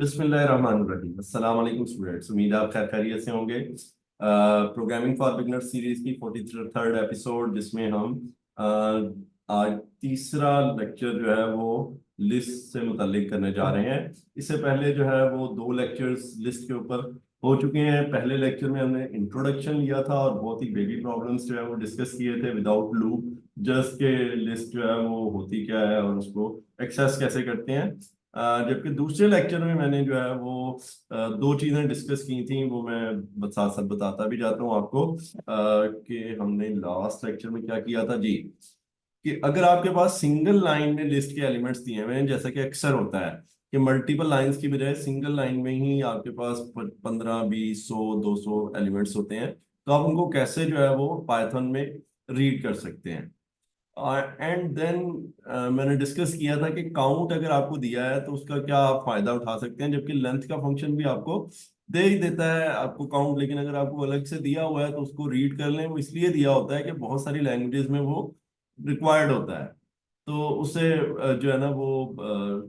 बिस्मिल्लाहिर्रहमानिर्रहीम। अस्सलाम वालेकुम स्टूडेंट्स, उम्मीद है आप खैर खैरियत से होंगे। प्रोग्रामिंग फॉर बिगनर्स सीरीज की 43rd एपिसोड, जिसमें हम आज तीसरा लेक्चर जो है वो लिस्ट से मुताल्लिक करने जा रहे हैं। इससे पहले जो है वो दो लेक्चर्स लिस्ट के ऊपर हो चुके हैं। पहले लेक्चर में हमने इंट्रोडक्शन लिया था और बहुत ही बेसिक प्रॉब्लम्स जो है वो डिस्कस किए थे विदाउट लूप, जस्ट के लिस्ट जो है वो होती क्या है और उसको एक्सेस कैसे करते हैं। जबकि दूसरे लेक्चर में मैंने जो है वो दो चीजें डिस्कस की थी, वो मैं साथ साथ बताता भी जाता हूँ आपको कि हमने लास्ट लेक्चर में क्या किया था जी। कि अगर आपके पास सिंगल लाइन में लिस्ट के एलिमेंट्स दिए हुए हैं, जैसा कि अक्सर होता है कि मल्टीपल लाइंस की बजाय सिंगल लाइन में ही आपके पास 15, 20, 100, 200 एलिमेंट्स होते हैं, तो आप उनको कैसे जो है वो पाइथन में रीड कर सकते हैं। एंड देन मैंने डिस्कस किया था कि काउंट अगर आपको दिया है तो उसका क्या आप फायदा उठा सकते हैं, जबकि लेंथ का फंक्शन भी आपको दे ही देता है आपको काउंट, लेकिन अगर आपको अलग से दिया हुआ है तो उसको रीड कर लें। वो इसलिए दिया होता है कि बहुत सारी लैंग्वेजेस में वो रिक्वायर्ड होता है, तो उससे जो है ना वो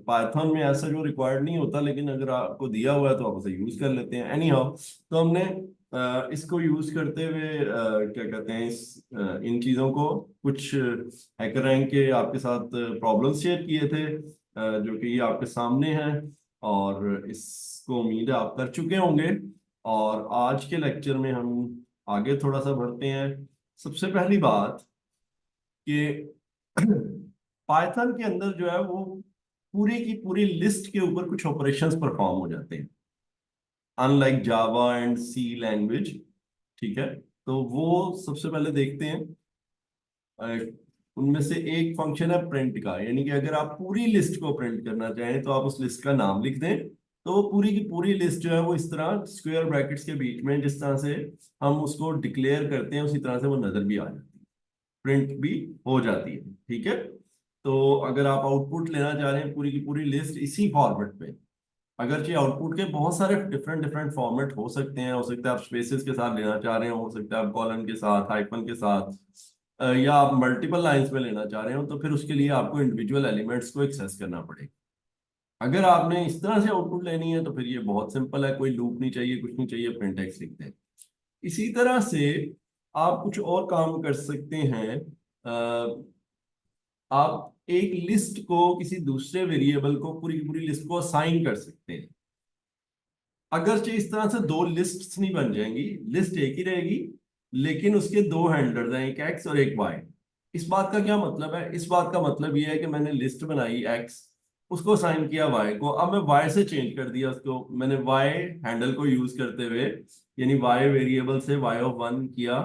पाइथन में ऐसा जो रिक्वायर्ड नहीं होता, लेकिन अगर आपको दिया हुआ है तो आप उसे यूज कर लेते हैं। एनी हाउ, तो हमने इसको यूज करते हुए क्या कहते हैं इन चीजों को कुछ हैकर रैंक के आपके साथ प्रॉब्लम शेयर किए थे, जो कि ये आपके सामने हैं और इसको उम्मीद है आप कर चुके होंगे। और आज के लेक्चर में हम आगे थोड़ा सा बढ़ते हैं। सबसे पहली बात कि पाइथन के अंदर जो है वो पूरी की पूरी लिस्ट के ऊपर कुछ ऑपरेशंस परफॉर्म हो जाते हैं, unlike Java and C language. ठीक है, तो वो सबसे पहले देखते हैं। अ, उनमें से एक फंक्शन है प्रिंट का, यानी कि अगर आप पूरी लिस्ट को प्रिंट करना चाहें तो आप उस लिस्ट का नाम लिख दें, तो वो पूरी की पूरी लिस्ट जो है वो इस तरह स्क्वायर ब्रैकेट्स के बीच में जिस तरह से हम उसको डिक्लेयर करते हैं उसी तरह से वो नजर भी आ जाती है, प्रिंट भी हो जाती है। ठीक है, तो अगर आप आउटपुट लेना चाह रहे हैं पूरी की पूरी लिस्ट इसी फॉर्मेट पे, अगरचे आउटपुट के बहुत सारे डिफरेंट डिफरेंट फॉर्मेट हो सकते हैं, हो सकता है आप स्पेसेस के साथ लेना चाह रहे हो सकता है आप कॉलन के साथ, हाइफन के साथ, या आप मल्टीपल लाइंस में लेना चाह रहे हो, तो फिर उसके लिए आपको इंडिविजुअल एलिमेंट्स को एक्सेस करना पड़ेगा। अगर आपने इस तरह से आउटपुट लेनी है तो फिर ये बहुत सिंपल है, कोई लूप नहीं चाहिए, कुछ नहीं चाहिए, प्रिंट एक्स लिख दें। इसी तरह से आप कुछ और काम कर सकते हैं। आप एक लिस्ट को किसी दूसरे वेरिएबल को पूरी की पूरी लिस्ट को असाइन कर सकते हैं। अगरचे इस तरह से दो लिस्ट्स नहीं बन जाएंगी, लिस्ट एक ही रहेगी, लेकिन उसके दो हैंडलर्स हैं, एक एक्स और एक वाई। इस बात का क्या मतलब है? इस बात का मतलब यह है कि मैंने लिस्ट बनाई एक्स, उसको असाइन किया वाई को, अब मैं वाई से चेंज कर दिया उसको, मैंने वाई हैंडल को यूज करते हुए, यानी वाई वेरिएबल से y(1) किया,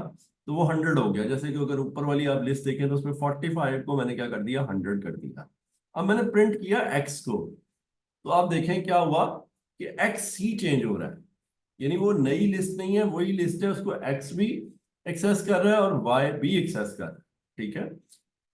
तो वो 100 हो गया। जैसे कि अगर ऊपर वाली आप लिस्ट देखें तो उसमें 45 को मैंने क्या कर दिया, 100 कर दिया। अब मैंने प्रिंट किया एक्स को, तो आप देखें क्या हुआ कि एक्स ही चेंज हो रहा है, यानी वो नई लिस्ट नहीं है, वही लिस्ट है, उसको एक्स भी एक्सेस कर रहा है और वाई भी एक्सेस कर रहा है। ठीक है,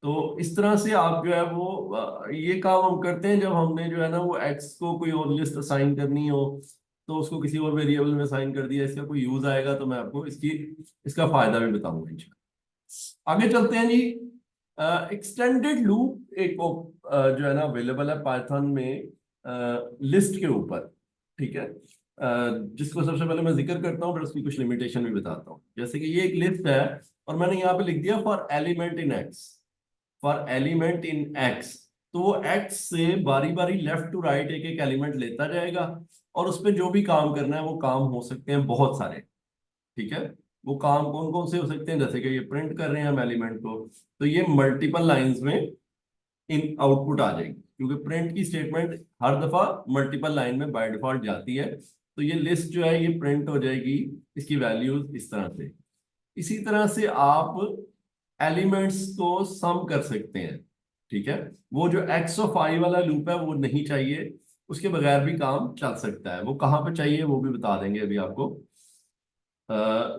तो इस तरह से आप जो है वो ये काम हम करते हैं जब हमने जो है ना वो एक्स को कोई और लिस्ट असाइन करनी हो, तो उसको किसी और वेरिएबल में असाइन कर दिया। इसका कोई यूज आएगा तो मैं आपको इसका फायदा भी बताऊंगा इंशाल्लाह। आगे चलते हैं जी। एक्सटेंडेड लूप एक जो है ना अवेलेबल है पाइथन में लिस्ट के ऊपर। ठीक है, जिसको सबसे पहले मैं जिक्र करता हूँ, फिर उसकी कुछ लिमिटेशन भी बताता हूँ। जैसे कि ये एक लिस्ट है और मैंने यहाँ पे लिख दिया for element in x, for element in x. तो वो एक्स से बारी बारी लेफ्ट टू राइट एक एक एलिमेंट लेता जाएगा और उस पर जो भी काम करना है वो काम हो सकते हैं बहुत सारे। ठीक है, वो काम कौन कौन से हो सकते हैं, जैसे कि ये प्रिंट कर रहे हैं हम एलिमेंट को, तो ये मल्टीपल लाइंस में इन आउटपुट आ जाएगी, क्योंकि प्रिंट की स्टेटमेंट हर दफा मल्टीपल लाइन में बाय डिफॉल्ट जाती है। तो ये लिस्ट जो है ये प्रिंट हो जाएगी, इसकी वैल्यूज इस तरह से। इसी तरह से आप एलिमेंट्स को सम कर सकते हैं। ठीक है, वो जो एक्स ऑफ आई वाला लूप है वो नहीं चाहिए, उसके बगैर भी काम चल सकता है। वो कहाँ पे चाहिए वो भी बता देंगे अभी आपको।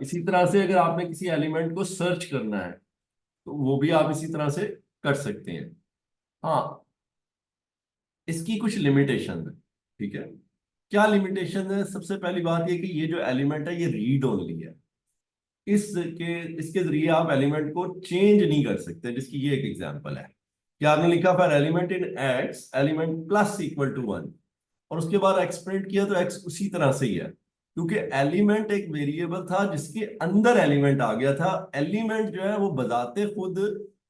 इसी तरह से अगर आपने किसी एलिमेंट को सर्च करना है तो वो भी आप इसी तरह से कर सकते हैं। हाँ, इसकी कुछ लिमिटेशन है। ठीक है, क्या लिमिटेशन है? सबसे पहली बात ये कि ये जो एलिमेंट है ये रीड ओनली है, इसके जरिए आप एलिमेंट को चेंज नहीं कर सकते, जिसकी ये एक एग्जांपल है कि आपने लिखा for element in x element plus equal to 1, और उसके बाद एक्स प्रिंट किया तो एक्स उसी तरह से ही है, क्योंकि एलिमेंट एक वेरिएबल था जिसके अंदर एलिमेंट आ गया था। एलिमेंट जो है वो बजाते खुद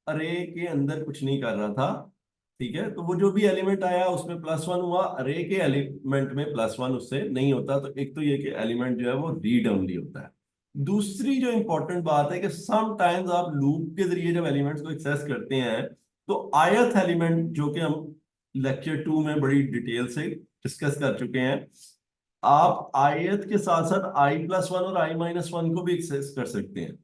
अरे के अंदर कुछ नहीं कर रहा था, ठीक है। तो वो जो भी एलिमेंट आया उसमें +1 हुआ, अरे के एलिमेंट में +1 उससे नहीं होता। तो एक तो ये कि एलिमेंट जो है वो रीड ओनली होता है। दूसरी जो इंपॉर्टेंट बात है कि समटाइम्स आप लूप के जरिए जब एलिमेंट्स को एक्सेस करते हैं तो आयत एलिमेंट, जो कि हम लेक्चर 2 में बड़ी डिटेल से डिस्कस कर चुके हैं, आप आयत के साथ साथ i+1 और i-1 को भी एक्सेस कर सकते हैं,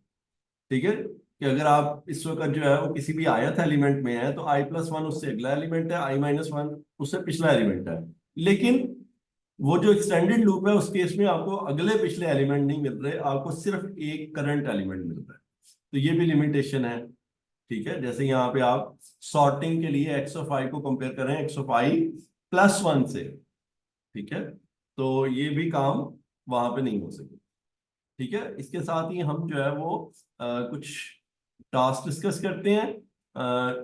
ठीक है। कि अगर आप इस वक्त जो है वो किसी भी आयत एलिमेंट में है तो i+1 उससे अगला एलिमेंट है, i-1 उससे पिछला एलिमेंट है। लेकिन वो जो एक्सटेंडेड लूप है उस केस में आपको अगले पिछले एलिमेंट नहीं मिल रहे, आपको सिर्फ एक करंट एलिमेंट मिल रहा है। तो ये भी लिमिटेशन है, ठीक है। जैसे यहाँ पे आप सॉर्टिंग के लिए एक्स ऑफ आई को कंपेयर करें एक्स ऑफ i+1 से, ठीक है, तो ये भी काम वहां पे नहीं हो सके, ठीक है। इसके साथ ही हम जो है वो कुछ टास्क डिस्कस करते हैं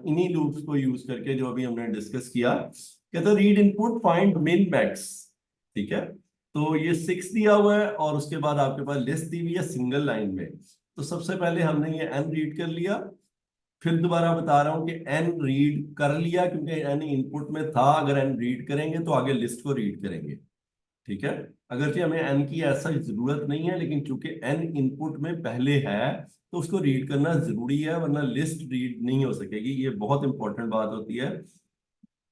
इन्हीं लूप्स को यूज करके जो अभी हमने डिस्कस किया। कहते हैं read input find min max, ठीक है। तो ये 6 दिया हुआ है और उसके बाद आपके पास लिस्ट दी हुई है सिंगल लाइन में। तो सबसे पहले हमने ये n रीड कर लिया, फिर दोबारा बता रहा हूं कि n रीड कर लिया क्योंकि n इनपुट में था, अगर n रीड करेंगे तो आगे लिस्ट को रीड करेंगे, ठीक है। अगरचे हमें n की ऐसा जरूरत नहीं है, लेकिन चूंकि n इनपुट में पहले है तो उसको रीड करना जरूरी है, वरना लिस्ट रीड नहीं हो सकेगी। ये बहुत इंपॉर्टेंट बात होती है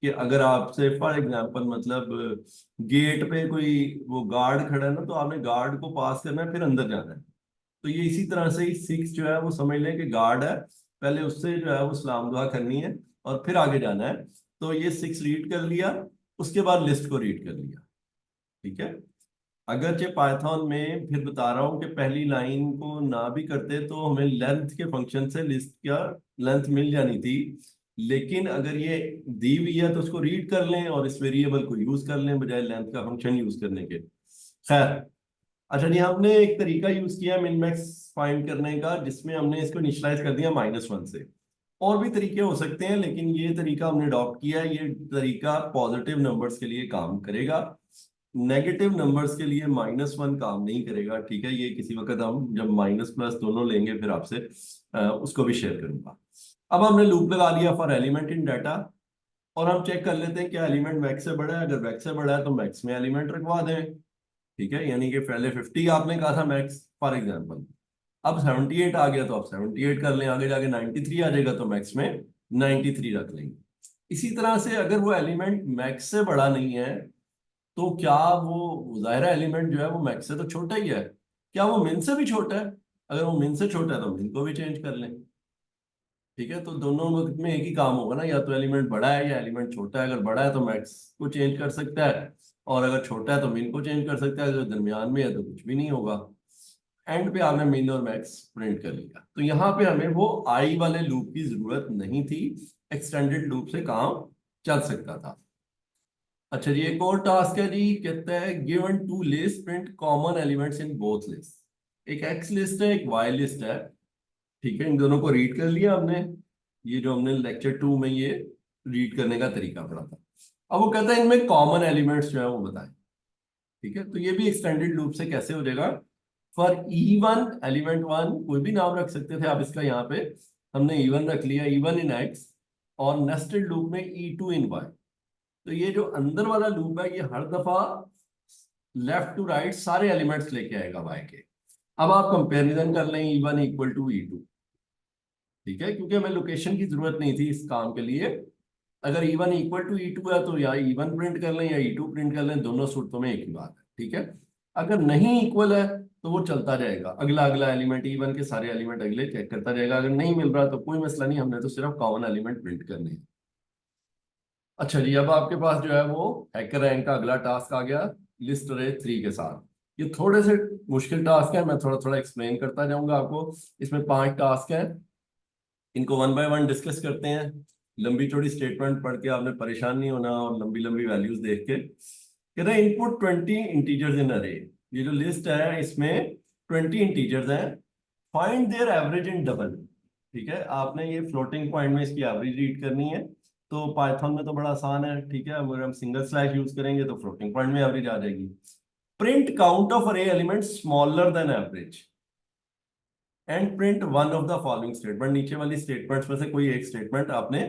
कि अगर आपसे फॉर एग्जांपल मतलब गेट पे कोई वो गार्ड खड़ा है ना, तो आपने गार्ड को पास करना है फिर अंदर जाना है। तो ये इसी तरह से ही 6 जो है वो समझ लें कि गार्ड है, पहले उससे जो है वो सलाम दुआ करनी है और फिर आगे जाना है। तो ये 6 रीड कर लिया, उसके बाद लिस्ट को रीड कर लिया, ठीक है। अगरचे पाइथन में फिर बता रहा हूं कि पहली लाइन को ना भी करते तो हमें लेंथ के फंक्शन से लिस्ट का लेंथ मिल जानी थी, लेकिन अगर ये दी हुई है तो उसको रीड कर लें और इस वेरिएबल को यूज कर लें बजाय लेंथ का फंक्शन यूज करने के। खैर, अच्छा जी, हमने एक तरीका यूज किया मिन मैक्स फाइंड करने का जिसमें हमने इसको इनिशियलाइज कर दिया -1 से। और भी तरीके हो सकते हैं लेकिन ये तरीका हमने अडॉप्ट किया है। ये तरीका पॉजिटिव नंबर्स के लिए काम करेगा, नेगेटिव नंबर्स के लिए -1 काम नहीं करेगा, ठीक है। ये किसी वक्त हम जब माइनस प्लस दोनों लेंगे फिर आपसे उसको भी शेयर करूंगा। अब हमने लूप लगा लिया फॉर एलिमेंट इन डाटा, और हम चेक कर लेते हैं क्या एलिमेंट मैक्स से बड़ा है। अगर मैक्स से बड़ा है तो मैक्स में एलिमेंट रखवा दें, ठीक है। यानी कि पहले 50 आपने कहा था मैक्स फॉर एग्जाम्पल, अब 78 आ गया तो आप 78 कर लें, आगे जाके 93 आ जाएगा तो मैक्स में 93 रख लेंगे। इसी तरह से अगर वो एलिमेंट मैक्स से बड़ा नहीं है तो क्या वो जाहिरा एलिमेंट जो है वो मैक्स से तो छोटा ही है, क्या वो मिन से भी छोटा है? अगर वो मिन से छोटा है तो मिन को भी चेंज कर लें, ठीक है। तो दोनों वक्त में एक ही काम होगा ना, या तो एलिमेंट बड़ा है या एलिमेंट छोटा है। अगर बड़ा है तो मैक्स को चेंज कर सकता है, और अगर छोटा है तो मिन को चेंज कर सकता है। अगर दरमियान में है तो कुछ भी नहीं होगा। एंड पे आपने मिन और मैक्स प्रिंट कर लिया, तो यहाँ पे हमें वो आई वाले लूप की जरूरत नहीं थी, एक्सटेंडेड लूप से काम चल सकता था। अच्छा जी, एक और टास्क है जी, कहता है given to list print common elements in both list. एक एक्स लिस्ट है, एक वाई लिस्ट है, ठीक है। इन दोनों को रीड कर लिया हमने, ये जो हमने लेक्चर 2 में ये रीड करने का तरीका पढ़ा था। अब वो कहता है इनमें कॉमन एलिमेंट्स जो है वो बताएं, ठीक है। तो ये भी एक्सटेंडेड लूप से कैसे हो जाएगा। फॉर E1 एलिमेंट 1 कोई भी नाम रख सकते थे आप इसका, यहाँ पे हमने E1 रख लिया, E1 इन एक्स, और नेस्टेड लूप में E2 इन वाई। तो ये जो अंदर वाला लूप है ये हर दफा लेफ्ट टू राइट सारे एलिमेंट्स लेके आएगा वाई के। अब आप कंपेरिजन कर लें E1 इक्वल टू E2, ठीक है, क्योंकि हमें लोकेशन की जरूरत नहीं थी इस काम के लिए। अगर E1 इक्वल टू E2 है तो या E1 प्रिंट कर लें या E2 प्रिंट कर लें, दोनों सूरतों में एक ही बात है, ठीक है। अगर नहीं इक्वल है तो वो चलता जाएगा, अगला अगला एलिमेंट E1 के सारे एलिमेंट अगले चेक करता जाएगा। अगर नहीं मिल रहा तो कोई मसला नहीं, हमने तो सिर्फ कॉमन एलिमेंट प्रिंट करने हैं। अच्छा जी, अब आपके पास जो है वो हैकर रैंक का अगला टास्क आ गया लिस्ट अरे 3 के साथ। ये थोड़े से मुश्किल टास्क है, मैं थोड़ा थोड़ा एक्सप्लेन करता जाऊंगा आपको। इसमें 5 टास्क हैं, इनको वन बाय वन डिस्कस करते हैं। लंबी चौड़ी स्टेटमेंट पढ़ के आपने परेशान नहीं होना और लंबी लंबी वैल्यूज देख के। कह रहे हैं इनपुट 20 इंटीजर्स इन अरे। ये जो लिस्ट है इसमें 20 इंटीजर्स हैं, find there average in double, ठीक है। आपने ये फ्लोटिंग पॉइंट में इसकी एवरेज रीड करनी है, तो पाइथन में तो बड़ा आसान है, ठीक है। अगर हम सिंगल स्लैश यूज करेंगे तो फ्लोटिंग पॉइंट में एवरेज आ जाएगी। प्रिंट काउंट ऑफ अरे element smaller than average and print one of the following statement. नीचे वाली स्टेटमेंट्स में से कोई एक स्टेटमेंट आपने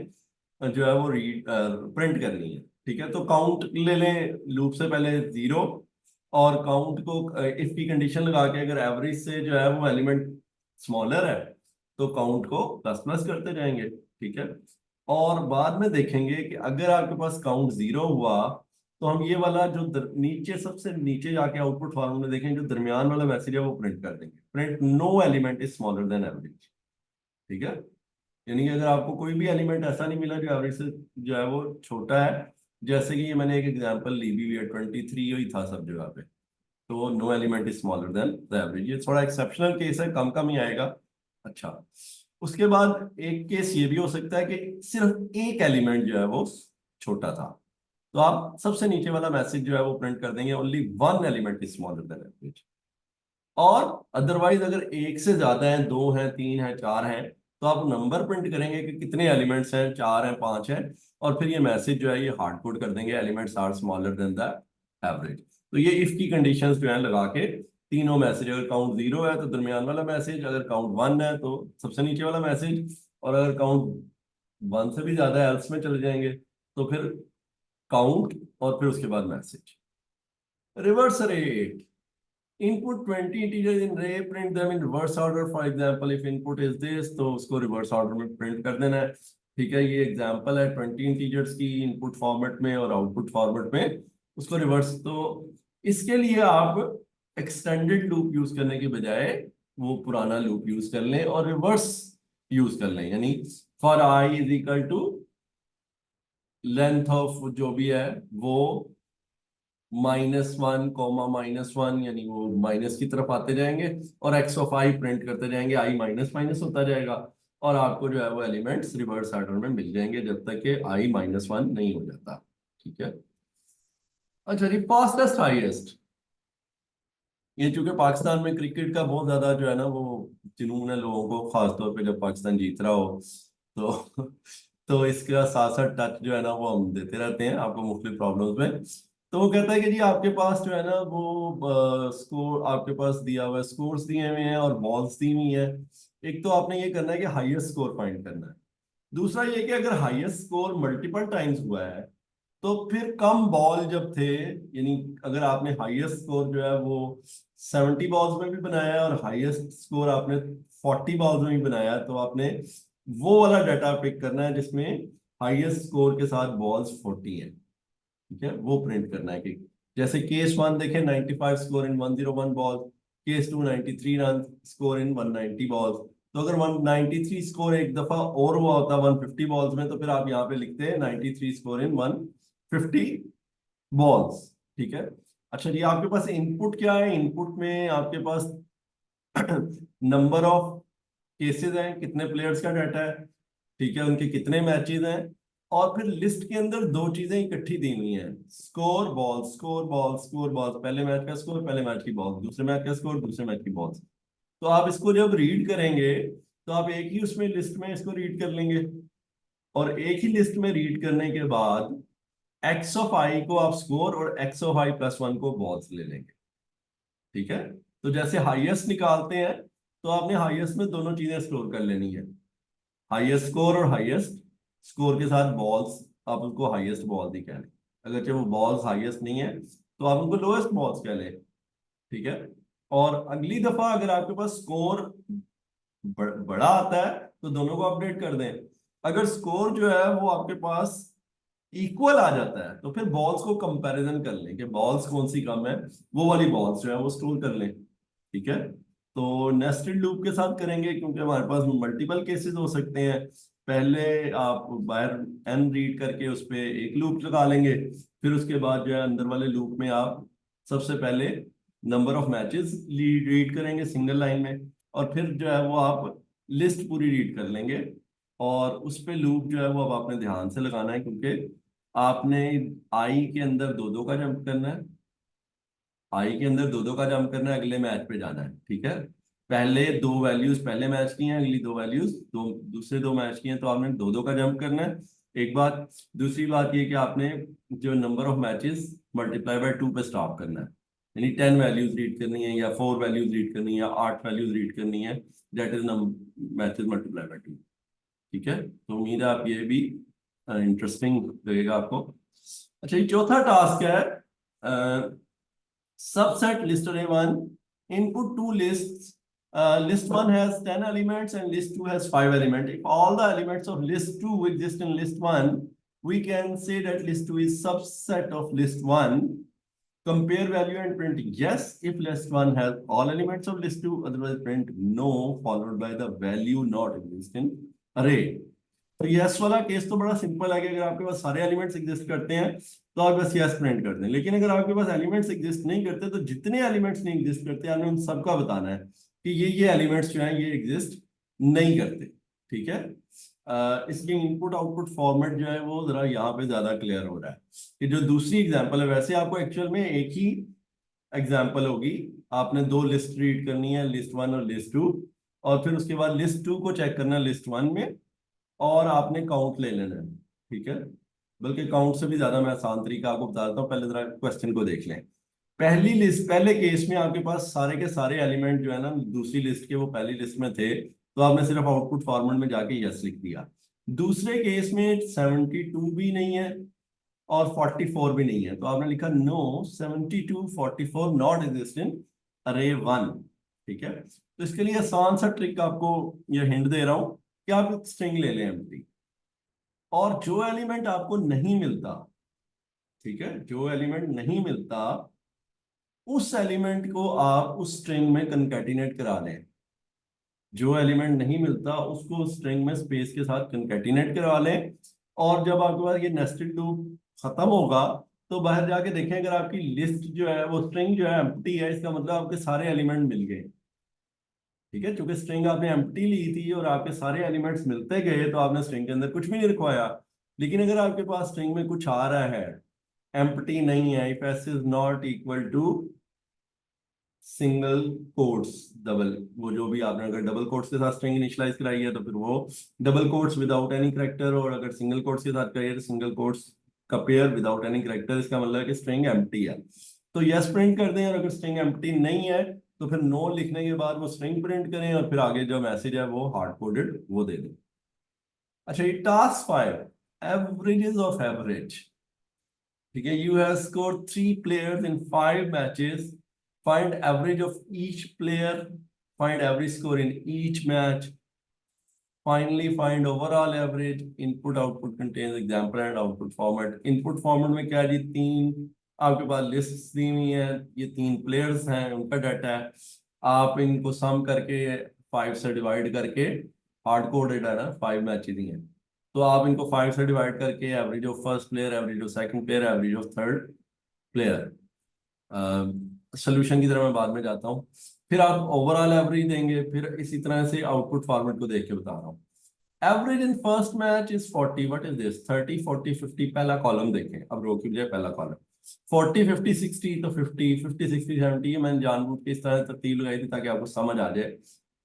जो है वो रीड प्रिंट करनी है, ठीक है। तो काउंट ले लें लूप से पहले 0, और काउंट को इफ की कंडीशन लगा के अगर एवरेज से जो है वो एलिमेंट स्मॉलर है तो काउंट को प्लस प्लस करते जाएंगे, ठीक है। और बाद में देखेंगे कि अगर आपके पास काउंट 0 हुआ तो हम ये वाला जो नीचे सबसे नीचे जाके आउटपुट फॉर्म में देखेंगे, जो दरमियान वाला मैसेज है वो प्रिंट कर देंगे, print no element is smaller than average, ठीक है। यानी कि अगर आपको कोई भी एलिमेंट ऐसा नहीं मिला जो एवरेज से जो है वो छोटा है, जैसे कि ये मैंने एक एग्जांपल ली भी है, 23 ही था सब जगह पे, तो no element is smaller than the average. ये थोड़ा एक्सेप्शनल केस है, कम कम ही आएगा। अच्छा, उसके बाद एक केस ये भी हो सकता है कि सिर्फ एक एलिमेंट जो है वो छोटा था, तो आप सबसे नीचे वाला मैसेज जो है वो प्रिंट कर देंगे, only one element is smaller than average. और अदरवाइज अगर एक से ज्यादा है, दो है, तीन है, चार है, तो आप नंबर प्रिंट करेंगे कि कितने एलिमेंट्स हैं, चार हैं, पांच हैं, और फिर ये मैसेज जो है ये हार्ड कोड कर देंगे, elements are smaller than the average. तो ये इफ की कंडीशंस जो है लगा के तीनों मैसेज, अगर काउंट 0 है तो दरमियान वाला मैसेज, अगर काउंट 1 है तो सबसे नीचे वाला मैसेज, और अगर काउंट 1 से भी ज्यादा है एल्स में चले जाएंगे तो फिर काउंट और फिर उसके बाद message. Reverse rate, input 20 integers in array, print them in reverse order। for example if input is this तो उसको reverse order में print कर देना है, ठीक है। ये एग्जांपल है 20 integers की इनपुट फॉर्मेट में और आउटपुट फॉर्मेट में, उसको रिवर्स। तो इसके लिए आप एक्सटेंडेड लूप यूज करने के बजाय वो पुराना लूप यूज कर लें और रिवर्स यूज कर लें, यानी for i is equal to length of जो भी है वो -1, यानी वो माइनस की तरफ आते जाएंगे, और एक्स ऑफ आई प्रिंट करते जाएंगे, आई माइनस माइनस होता जाएगा, और आपको जो है वो एलिमेंट्स रिवर्स ऑर्डर में मिल जाएंगे जब तक कि आई -1 नहीं हो जाता, ठीक है। अच्छा जी, फास्टेस्ट हाईएस्ट, ये चूंकि पाकिस्तान में क्रिकेट का बहुत ज्यादा जो है ना वो जुनून है लोगों को, खासतौर पे जब पाकिस्तान जीत रहा हो, तो तो इसका साथ साथ टच जो है ना वो हम देते रहते हैं आपको मुख्तलिफ प्रॉब्लम्स में। तो वो कहता है कि जी आपके पास जो है ना वो स्कोर आपके पास दिया हुआ है, स्कोर्स दिए हुए हैं और बॉल्स दी हुई है। एक तो आपने ये करना है कि हाईएस्ट स्कोर फाइंड करना है। दूसरा ये कि अगर हाईएस्ट स्कोर मल्टीपल टाइम्स हुआ है तो फिर कम बॉल जब थे, यानी अगर आपने हाईएस्ट स्कोर जो है वो 70 बॉल्स में भी बनाया है और हाईएस्ट स्कोर आपने 40 बॉल्स में भी बनाया है, तो आपने वो वाला डाटा पिक करना है जिसमें हाईएस्ट स्कोर के साथ बॉल्स 40 है, ठीक है। वो प्रिंट करना है कि जैसे केस 1 देखें 95 score in 101 ball, case 2 93 run score in 190 balls. तो अगर 193 स्कोर एक दफा और हुआ होता 150 बॉल्स में, तो फिर आप यहाँ पे लिखते हैं 93 स्कोर इन 150 बॉल्स, ठीक है। अच्छा जी, आपके पास इनपुट क्या है? इनपुट में आपके पास नंबर ऑफ केसेस हैं, कितने प्लेयर्स का डाटा है, ठीक है, उनके कितने मैचेस हैं, और फिर लिस्ट के अंदर दो चीजें इकट्ठी दी हुई हैं, score ball, score ball, score ball, पहले मैच का स्कोर, पहले मैच की बॉल, दूसरे मैच का स्कोर, दूसरे मैच की बॉल। तो आप इसको जब रीड करेंगे तो आप एक ही उसमें लिस्ट में इसको रीड कर लेंगे, और एक ही लिस्ट में रीड करने के बाद एक्स ऑफ आई को आप स्कोर और एक्स ऑफ आई प्लस 1 को बॉल्स ले लेंगे, ठीक है। तो जैसे हाईएस्ट निकालते हैं तो आपने हाईएस्ट में दोनों चीजें स्टोर कर लेनी है, हाईएस्ट स्कोर और हाईएस्ट स्कोर के साथ बॉल्स, आप उनको हाईएस्ट बॉल ही कह लें। अगर चाहे वो बॉल्स हाईएस्ट नहीं है तो आप उनको लोएस्ट बॉल्स कह लें, ठीक है। और अगली दफा अगर आपके पास स्कोर बड़ा आता है तो दोनों को अपडेट कर दें। अगर स्कोर जो है वो आपके पास इक्वल आ जाता है तो फिर बॉल्स को कंपैरिजन कर लें कि बॉल्स कौन सी कम है, वो वाली बॉल्स जो है वो स्टोर कर लें, ठीक है। तो नेस्टेड लूप के साथ करेंगे क्योंकि हमारे पास मल्टीपल केसेस हो सकते हैं। पहले आप बाहर एन रीड करके उस पर एक लूप लगा लेंगे, फिर उसके बाद जो है अंदर वाले लूप में आप सबसे पहले नंबर ऑफ मैचेस रीड करेंगे सिंगल लाइन में, और फिर जो है वो आप लिस्ट पूरी रीड कर लेंगे। और उस पे लूप जो है वो अब आपने ध्यान से लगाना है क्योंकि आपने आई के अंदर दो दो का जंप करना है, आई के अंदर दो दो का जंप करना है, अगले मैच पे जाना है, ठीक है। पहले दो वैल्यूज पहले मैच की हैं, अगली दो वैल्यूज दो दूसरे दो मैच की हैं, तो आपने दो दो का जंप करना है। एक बात। दूसरी बात ये कि आपने जो number of matches multiply by 2 पे स्टॉप करना है, यानी 10 वैल्यूज रीड करनी है या 4 वैल्यूज रीड करनी है या 8 वैल्यूज रीड करनी है, that is matches multiply by 2। ठीक है, तो उम्मीद है आप ये भी इंटरेस्टिंग लगेगा आपको। अच्छा, ये चौथा टास्क है, subset list array 1, input two lists, list 1 has 10 elements and list 2 has 5 elements. If all the elements of list 2 exist in list 1, we can say that list 2 is subset of list 1. Compare value and print yes if list 1 has all elements of list 2, otherwise print no followed by the value not exist in array. तो yes वाला case तो बड़ा simple है कि अगर आपके पास सारे elements exist करते हैं तो आप बस यस प्रिंट कर दें, लेकिन अगर आपके पास एलिमेंट्स एग्जिस्ट नहीं करते तो जितने एलिमेंट्स नहीं एग्जिस्ट करते आपने उन सबका बताना है कि ये एलिमेंट्स जो हैं ये एग्जिस्ट नहीं करते। ठीक है, इसलिए इनपुट आउटपुट फॉर्मेट जो है वो जरा यहाँ पे ज्यादा क्लियर हो रहा है कि जो दूसरी एग्जाम्पल है, वैसे आपको एक्चुअल में एक ही एग्जाम्पल होगी, आपने दो लिस्ट रीड करनी है, लिस्ट 1 और लिस्ट 2, और फिर उसके बाद लिस्ट 2 को चेक करना है लिस्ट 1 में, और आपने काउंट ले लेना है। ठीक है, बल्कि काउंट से भी ज्यादा मैं आसान तरीका आपको बता देता हूँ, पहले जरा क्वेश्चन को देख लें। पहली लिस्ट, पहले केस में आपके पास सारे के सारे एलिमेंट जो है ना दूसरी लिस्ट के वो पहली लिस्ट में थे, तो आपने सिर्फ आउटपुट फॉर्मेट में जाके यस लिख दिया। दूसरे केस में 72 भी नहीं है और 44 भी नहीं है, तो आपने लिखा नो 72 44 नॉट एग्जिस्ट इन अरे 1। ठीक है, तो इसके लिए आसान सा ट्रिक आपको ये हिंट दे रहा हूं कि आप स्ट्रिंग ले लें एम्प्टी, और जो एलिमेंट आपको नहीं मिलता, ठीक है, जो एलिमेंट नहीं मिलता उस एलिमेंट को आप उस स्ट्रिंग में कंकैटिनेट करा लें। जो एलिमेंट नहीं मिलता उसको स्ट्रिंग में स्पेस के साथ कंकैटिनेट करवा लें, और जब आपके पास ये नेस्टेड लूप खत्म होगा तो बाहर जाके देखें अगर आपकी लिस्ट जो है वो स्ट्रिंग जो है एम्प्टी है, इसका मतलब आपके सारे एलिमेंट मिल गए। ठीक है, क्योंकि स्ट्रिंग आपने एम्प्टी ली थी और आपके सारे एलिमेंट्स मिलते गए तो आपने स्ट्रिंग के अंदर कुछ भी नहीं रखवाया। लेकिन अगर आपके पास स्ट्रिंग में कुछ आ रहा है, एम्प्टी नहीं है, if s is not equal to single quotes double, वो जो भी आपने अगर डबल कोट्स के साथ स्ट्रिंग इनिशियलाइज कराई है तो फिर वो double quotes without any character, और अगर सिंगल कोट्स के साथ कराई है तो सिंगल कोट्स का पेयर विदाउट एनी करेक्टर, इसका मतलब है कि स्ट्रिंग एम्प्टी है। तो यस प्रिंट कर दें, और अगर स्ट्रिंग एम्प्टी नहीं है तो फिर नो लिखने के बाद वो स्ट्रिंग प्रिंट करें और फिर आगे जो मैसेज है वो हार्ड कोडेड वो दे दें। अच्छा, ये टास्क 5, एवरेजेस ऑफ एवरेज। ठीक है, you have score 3 players in 5 matches, find average of each player, find average score in each match, finally find overall average। input output contains example and output format। input format में क्या जी, 3 आपके पास list दी हुई है, ये 3 players हैं, उनका data है, आप इनको सम करके 5 से डिवाइड करके, हार्ड कोडेड है ना, 5 मैचेस ही हैं, तो आप इनको 5 से डिवाइड करके average of first player, average of second player, average of third player, solution की तरह मैं बाद में जाता हूँ, फिर आप ओवरऑल एवरेज देंगे, फिर इसी तरह से आउटपुट फॉर्मेट को देख के बता रहा हूँ। Average in first match is 40, what is this, 30 40 50, पहला कॉलम देखें, अब रो की बजाय पहला कॉलम, 40 50 60, तो 50 50 60 70, ये मैंने जानबूझ के इस तरह तरतीब लगाई थी ताकि आपको समझ आ जाए।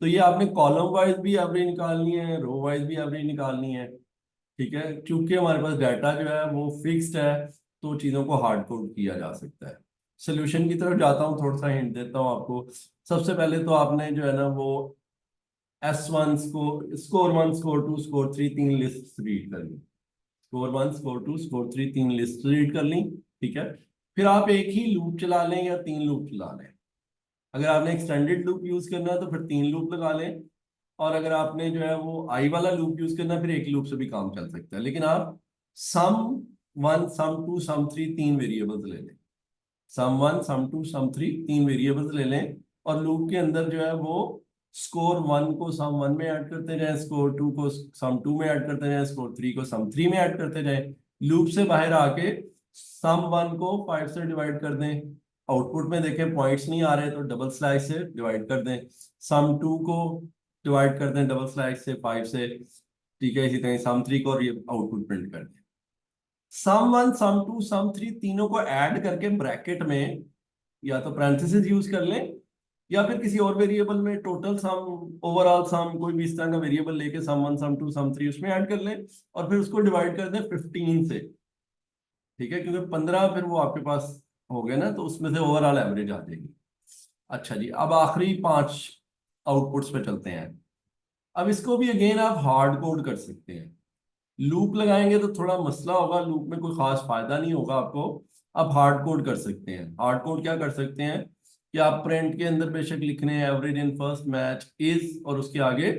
तो ये आपने कॉलम वाइज भी एवरेज निकालनी है, रो वाइज भी एवरेज निकालनी है। ठीक है, क्योंकि हमारे पास डाटा जो है वो फिक्स्ड है तो चीजों को हार्ड कोड किया जा सकता है। सोल्यूशन की तरफ जाता हूँ, थोड़ा सा हिंट देता हूँ आपको। सबसे पहले तो आपने जो है ना वो S1 स्कोर 1 स्कोर 2 स्कोर 3 तीन लिस्ट रीड कर ली, स्कोर 1 स्कोर 2 स्कोर 3 तीन लिस्ट रीड कर ली। ठीक है, फिर आप एक ही लूप चला लें या 3 लूप चला लें। अगर आपने एक्सटेंडेड लूप यूज करना है तो फिर 3 लूप लगा लें, और अगर आपने जो है वो आई वाला लूप यूज करना है फिर एक लूप से भी काम चल सकता है। लेकिन आप सम 1 सम 2 सम 3 तीन वेरिएबल्स ले लें, सम 1 सम 2 सम 3 तीन वेरिएबल्स ले लें, और लूप के अंदर जो है वो स्कोर 1 को सम 1 में ऐड करते जाएं, स्कोर 2 को सम 2 में ऐड करते जाएं, स्कोर 3 को सम 3 में ऐड करते जाएं। लूप से बाहर आके सम 1 को 5 से डिवाइड कर दें, आउटपुट में देखें पॉइंट्स नहीं आ रहे तो डबल स्लैश से डिवाइड कर दें, सम 2 को डिवाइड कर दें डबल स्लैश से 5 से। ठीक है, इसी तरह सम 3 को और ये आउटपुट प्रिंट कर दें। सम 1 सम 2 सम 3 तीनों को ऐड करके ब्रैकेट में या तो पैरेंथेसिस यूज कर लें या फिर किसी और वेरिएबल में टोटल सम, ओवरऑल सम, कोई भी इस तरह का वेरिएबल लेके सम 1 सम 2 सम 3 उसमें ऐड कर लें और फिर उसको डिवाइड कर दें 15 से। ठीक है, क्योंकि 15 फिर वो आपके पास हो गए ना, तो उसमें से ओवरऑल एवरेज आ जाएगी। अच्छा जी, अब आखिरी 5 आउटपुट्स पे चलते हैं। अब इसको भी अगेन आप हार्ड कोड कर सकते हैं। लूप लगाएंगे तो थोड़ा मसला होगा, लूप में कोई खास फायदा नहीं होगा आपको। आप हार्ड कोड कर सकते हैं। हार्ड कोड क्या कर सकते हैं कि आप प्रिंट के अंदर बेशक लिखने average in first match is, और उसके आगे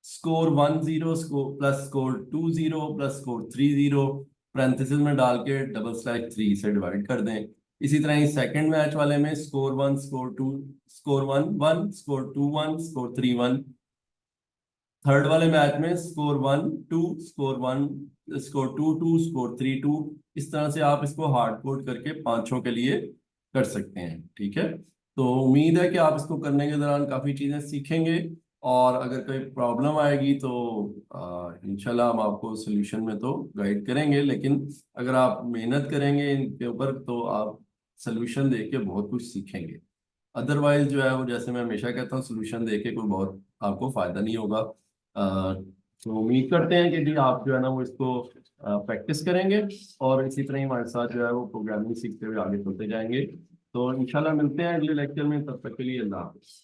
score 10 score plus score 20 plus score 30 parenthesis में डाल के /3 से डिवाइड कर दें। इसी तरह ही सेकंड मैच वाले में score 1 score 2 score 1 1 score 2 1 score 3 1। Third वाले मैच में स्कोर 1 2 स्कोर 1 स्कोर 2 2 स्कोर 3 2। इस तरह से आप इसको हार्ड कोड करके पांचों के लिए कर सकते हैं। ठीक है, तो उम्मीद है कि आप इसको करने के दौरान काफ़ी चीज़ें सीखेंगे, और अगर कोई प्रॉब्लम आएगी तो इंशाल्लाह हम आपको सोल्यूशन में तो गाइड करेंगे। लेकिन अगर आप मेहनत करेंगे इनके ऊपर तो आप सोल्यूशन देख के बहुत कुछ सीखेंगे। अदरवाइज जो है वो, जैसे मैं हमेशा कहता हूँ, सोल्यूशन देके कोई बहुत आपको फायदा नहीं होगा। तो उम्मीद करते हैं कि जी आप जो है ना वो इसको प्रैक्टिस करेंगे, और इसी तरह ही हमारे साथ जो है वो प्रोग्रामिंग सीखते हुए आगे चलते जाएंगे। तो इंशाल्लाह मिलते हैं अगले लेक्चर में, तब तक के लिए अल्लाह हाफिज़।